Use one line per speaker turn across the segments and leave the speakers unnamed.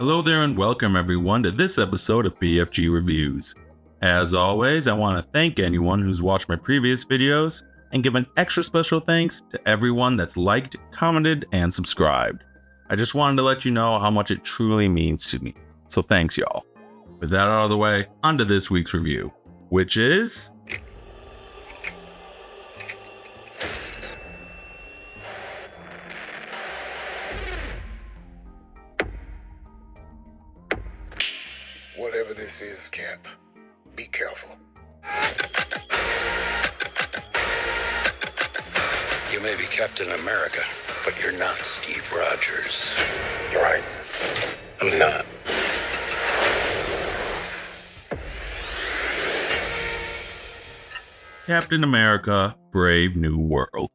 Hello there and welcome everyone to this episode of BFG Reviews. As always, I want to thank anyone who's watched my previous videos and give an extra special thanks to everyone that's liked, commented, and subscribed. I just wanted to let you know how much it truly means to me, so thanks y'all. With that out of the way, on to this week's review, which is...
Whatever this is, Cap, be careful.
You may be Captain America, but you're not Steve Rogers.
You're right. I'm not.
Captain America: Brave New World.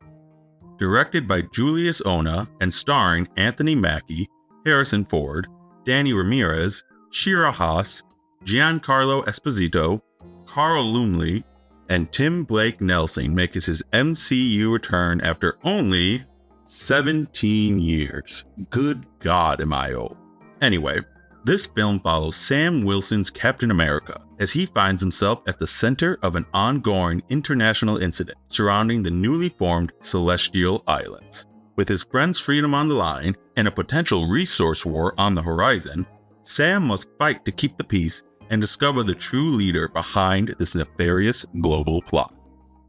Directed by Julius Ona and starring Anthony Mackie, Harrison Ford, Danny Ramirez, Shira Haas, Giancarlo Esposito, Carl Lumley, and Tim Blake Nelson makes his MCU return after only 17 years. Good God, am I old. Anyway, this film follows Sam Wilson's Captain America as he finds himself at the center of an ongoing international incident surrounding the newly formed Celestial Islands. With his friend's freedom on the line and a potential resource war on the horizon, Sam must fight to keep the peace and discover the true leader behind this nefarious global plot.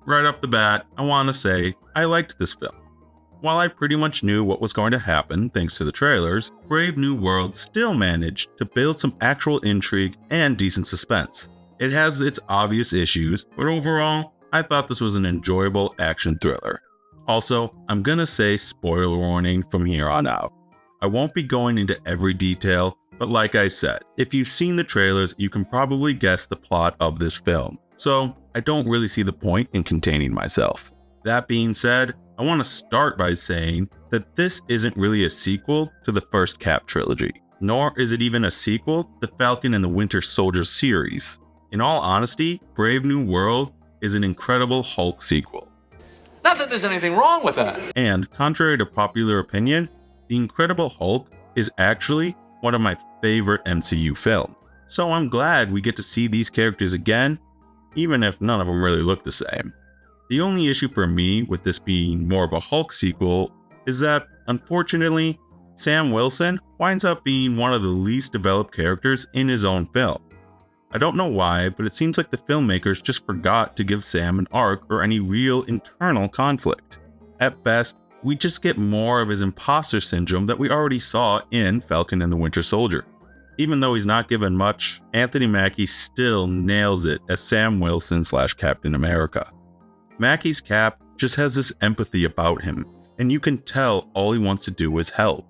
Right off the bat, I want to say I liked this film. While I pretty much knew what was going to happen thanks to the trailers, Brave New World still managed to build some actual intrigue and decent suspense. It has its obvious issues, but overall, I thought this was an enjoyable action thriller. Also, I'm gonna say spoiler warning from here on out. I won't be going into every detail, but like I said, if you've seen the trailers, you can probably guess the plot of this film, so I don't really see the point in containing myself. That being said, I want to start by saying that this isn't really a sequel to the first Cap trilogy, nor is it even a sequel to the Falcon and the Winter Soldier series. In all honesty, Brave New World is an Incredible Hulk sequel.
Not that there's anything wrong with that.
And contrary to popular opinion, The Incredible Hulk is actually one of my favorite MCU films. So I'm glad we get to see these characters again, even if none of them really look the same. The only issue for me with this being more of a Hulk sequel is that, unfortunately, Sam Wilson winds up being one of the least developed characters in his own film. I don't know why, but it seems like the filmmakers just forgot to give Sam an arc or any real internal conflict. At best, we just get more of his imposter syndrome that we already saw in Falcon and the Winter Soldier. Even though he's not given much, Anthony Mackie still nails it as Sam Wilson / Captain America. Mackie's Cap just has this empathy about him, and you can tell all he wants to do is help.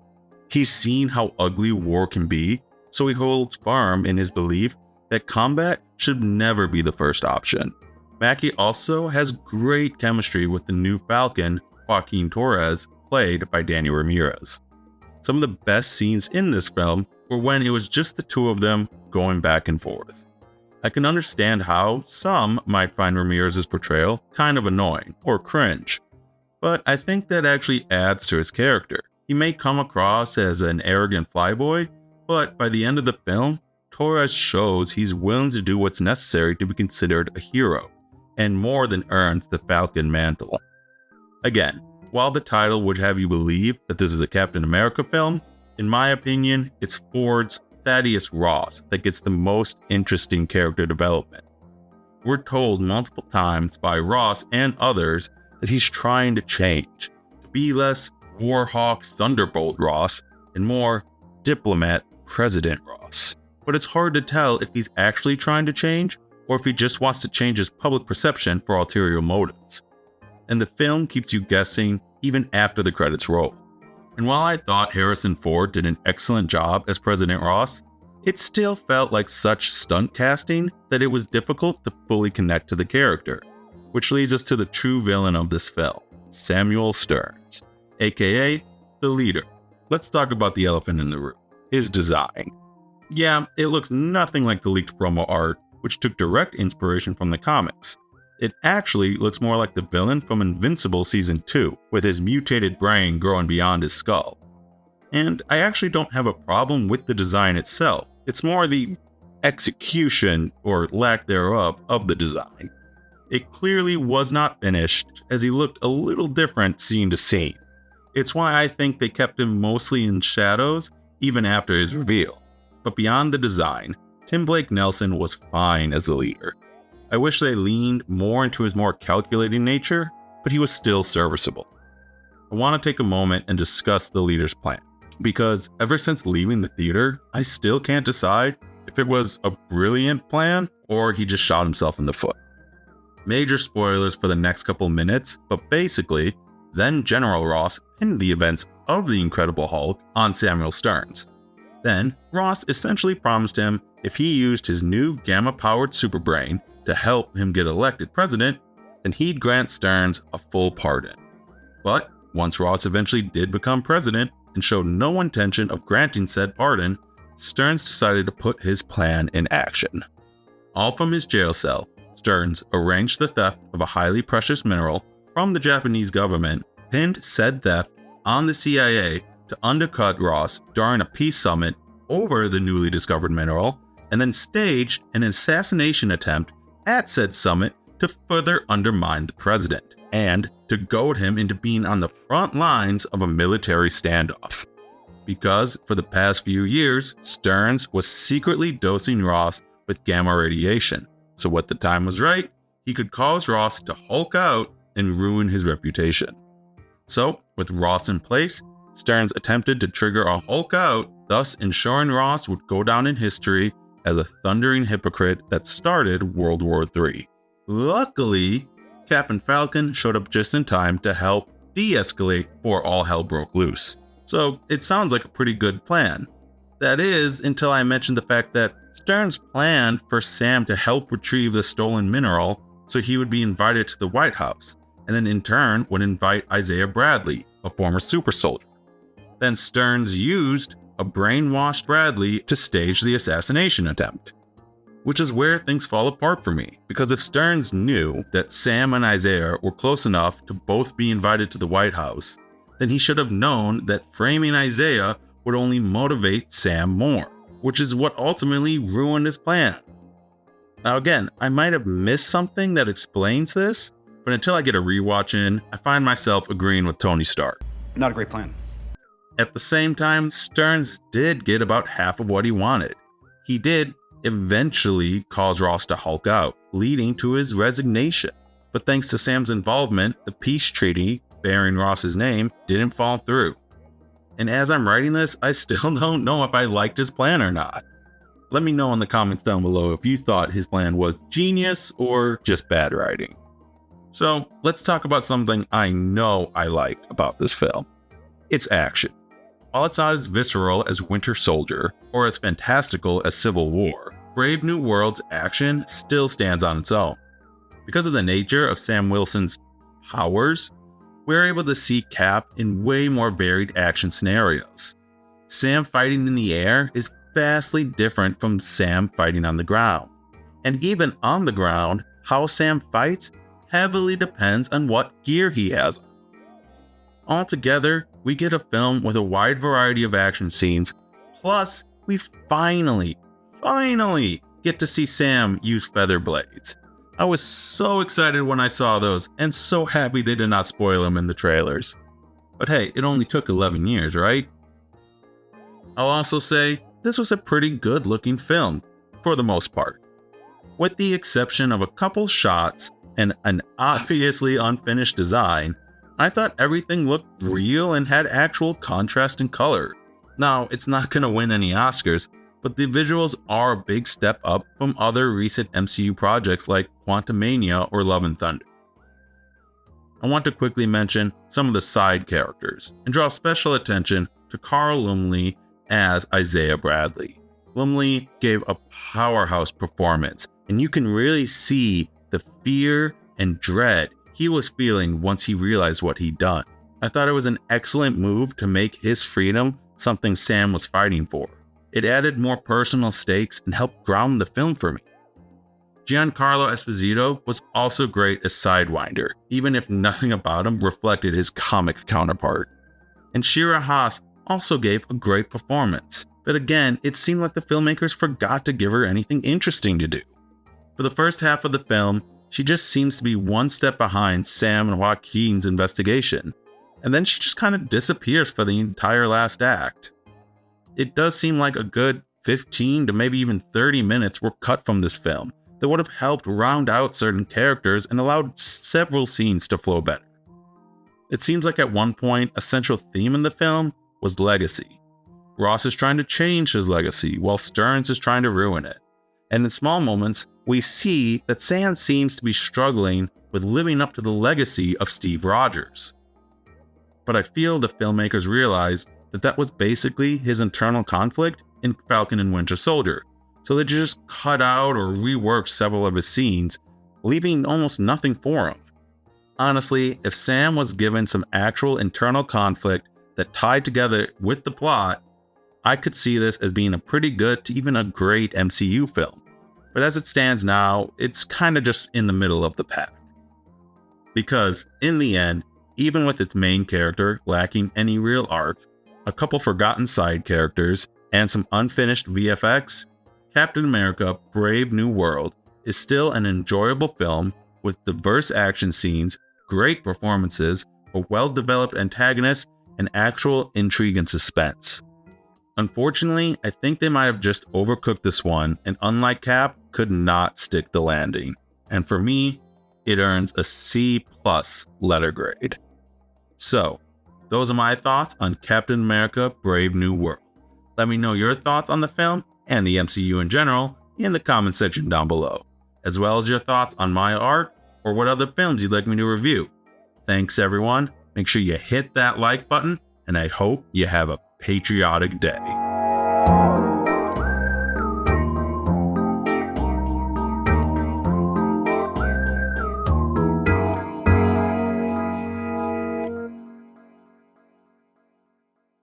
He's seen how ugly war can be, so he holds firm in his belief that combat should never be the first option. Mackie also has great chemistry with the new Falcon, Joaquin Torres, played by Danny Ramirez. Some of the best scenes in this film were when it was just the two of them going back and forth. I can understand how some might find Ramirez's portrayal kind of annoying or cringe, but I think that actually adds to his character. He may come across as an arrogant flyboy, but by the end of the film, Torres shows he's willing to do what's necessary to be considered a hero, and more than earns the Falcon mantle. Again, while the title would have you believe that this is a Captain America film, in my opinion, it's Ford's Thaddeus Ross that gets the most interesting character development. We're told multiple times by Ross and others that he's trying to change, to be less Warhawk Thunderbolt Ross and more diplomat President Ross. But it's hard to tell if he's actually trying to change or if he just wants to change his public perception for ulterior motives. And the film keeps you guessing even after the credits roll. And while I thought Harrison Ford did an excellent job as President Ross, it still felt like such stunt casting that it was difficult to fully connect to the character, which leads us to the true villain of this film, Samuel Stearns, aka the leader. Let's talk about the elephant in the room, his design. Yeah, it looks nothing like the leaked promo art, which took direct inspiration from the comics. It actually looks more like the villain from Invincible Season 2, with his mutated brain growing beyond his skull. And I actually don't have a problem with the design itself. It's more the execution, or lack thereof, of the design. It clearly was not finished, as he looked a little different scene to scene. It's why I think they kept him mostly in shadows, even after his reveal. But beyond the design, Tim Blake Nelson was fine as the leader. I wish they leaned more into his more calculating nature, but he was still serviceable. I want to take a moment and discuss the leader's plan, because ever since leaving the theater, I still can't decide if it was a brilliant plan or he just shot himself in the foot. Major spoilers for the next couple minutes, but basically, then General Ross pinned the events of the Incredible Hulk on Samuel Stearns. Then, Ross essentially promised him if he used his new gamma-powered superbrain to help him get elected president, then he'd grant Stearns a full pardon. But once Ross eventually did become president and showed no intention of granting said pardon, Stearns decided to put his plan in action. All from his jail cell, Stearns arranged the theft of a highly precious mineral from the Japanese government, pinned said theft on the CIA to undercut Ross during a peace summit over the newly discovered mineral, and then staged an assassination attempt at said summit to further undermine the president, and to goad him into being on the front lines of a military standoff. Because for the past few years, Stearns was secretly dosing Ross with gamma radiation, so when the time was right, he could cause Ross to Hulk out and ruin his reputation. So, with Ross in place, Stearns attempted to trigger a Hulk out, thus ensuring Ross would go down in history as a thundering hypocrite that started World War III. Luckily, Captain Falcon showed up just in time to help de-escalate before all hell broke loose. So it sounds like a pretty good plan. That is, until I mentioned the fact that Stearns planned for Sam to help retrieve the stolen mineral so he would be invited to the White House, and then in turn would invite Isaiah Bradley, a former super soldier. Then Stearns used a brainwashed Bradley to stage the assassination attempt. Which is where things fall apart for me, because if Stearns knew that Sam and Isaiah were close enough to both be invited to the White House, then he should have known that framing Isaiah would only motivate Sam more, which is what ultimately ruined his plan. Now again, I might have missed something that explains this, but until I get a rewatch in, I find myself agreeing with Tony Stark.
Not a great plan.
At the same time, Stearns did get about half of what he wanted. He did eventually cause Ross to Hulk out, leading to his resignation. But thanks to Sam's involvement, the peace treaty bearing Ross's name didn't fall through. And as I'm writing this, I still don't know if I liked his plan or not. Let me know in the comments down below if you thought his plan was genius or just bad writing. So let's talk about something I know I liked about this film. Its action. While it's not as visceral as Winter Soldier or as fantastical as Civil War, Brave New World's action still stands on its own. Because of the nature of Sam Wilson's powers, we're able to see Cap in way more varied action scenarios. Sam fighting in the air is vastly different from Sam fighting on the ground. And even on the ground, how Sam fights heavily depends on what gear he has. Altogether, we get a film with a wide variety of action scenes, plus we finally get to see Sam use feather blades. I was so excited when I saw those, and so happy they did not spoil them in the trailers. But hey, it only took 11 years, right? I'll also say, this was a pretty good looking film, for the most part. With the exception of a couple shots and an obviously unfinished design, I thought everything looked real and had actual contrast and color. Now, it's not gonna win any Oscars, but the visuals are a big step up from other recent MCU projects like Quantumania or Love and Thunder. I want to quickly mention some of the side characters and draw special attention to Carl Lumbly as Isaiah Bradley. Lumbly gave a powerhouse performance, and you can really see the fear and dread he was feeling once he realized what he'd done. I thought it was an excellent move to make his freedom something Sam was fighting for. It added more personal stakes and helped ground the film for me. Giancarlo Esposito was also great as Sidewinder, even if nothing about him reflected his comic counterpart. And Shira Haas also gave a great performance, but again, it seemed like the filmmakers forgot to give her anything interesting to do. For the first half of the film, she just seems to be one step behind Sam and Joaquin's investigation, and then she just kind of disappears for the entire last act. It does seem like a good 15 to maybe even 30 minutes were cut from this film that would have helped round out certain characters and allowed several scenes to flow better. It seems like at one point, a central theme in the film was legacy. Ross is trying to change his legacy while Stearns is trying to ruin it. And in small moments, we see that Sam seems to be struggling with living up to the legacy of Steve Rogers. But I feel the filmmakers realized that that was basically his internal conflict in Falcon and Winter Soldier, so they just cut out or reworked several of his scenes, leaving almost nothing for him. Honestly, if Sam was given some actual internal conflict that tied together with the plot, I could see this as being a pretty good to even a great MCU film. But as it stands now, it's kind of just in the middle of the pack. Because, in the end, even with its main character lacking any real arc, a couple forgotten side characters, and some unfinished VFX, Captain America: Brave New World is still an enjoyable film with diverse action scenes, great performances, a well-developed antagonist, and actual intrigue and suspense. Unfortunately, I think they might have just overcooked this one, and unlike Cap, could not stick the landing. And for me, it earns a C+ letter grade. So, those are my thoughts on Captain America: Brave New World. Let me know your thoughts on the film and the MCU in general in the comment section down below, as well as your thoughts on my art or what other films you'd like me to review. Thanks everyone, make sure you hit that like button, and I hope you have a patriotic day.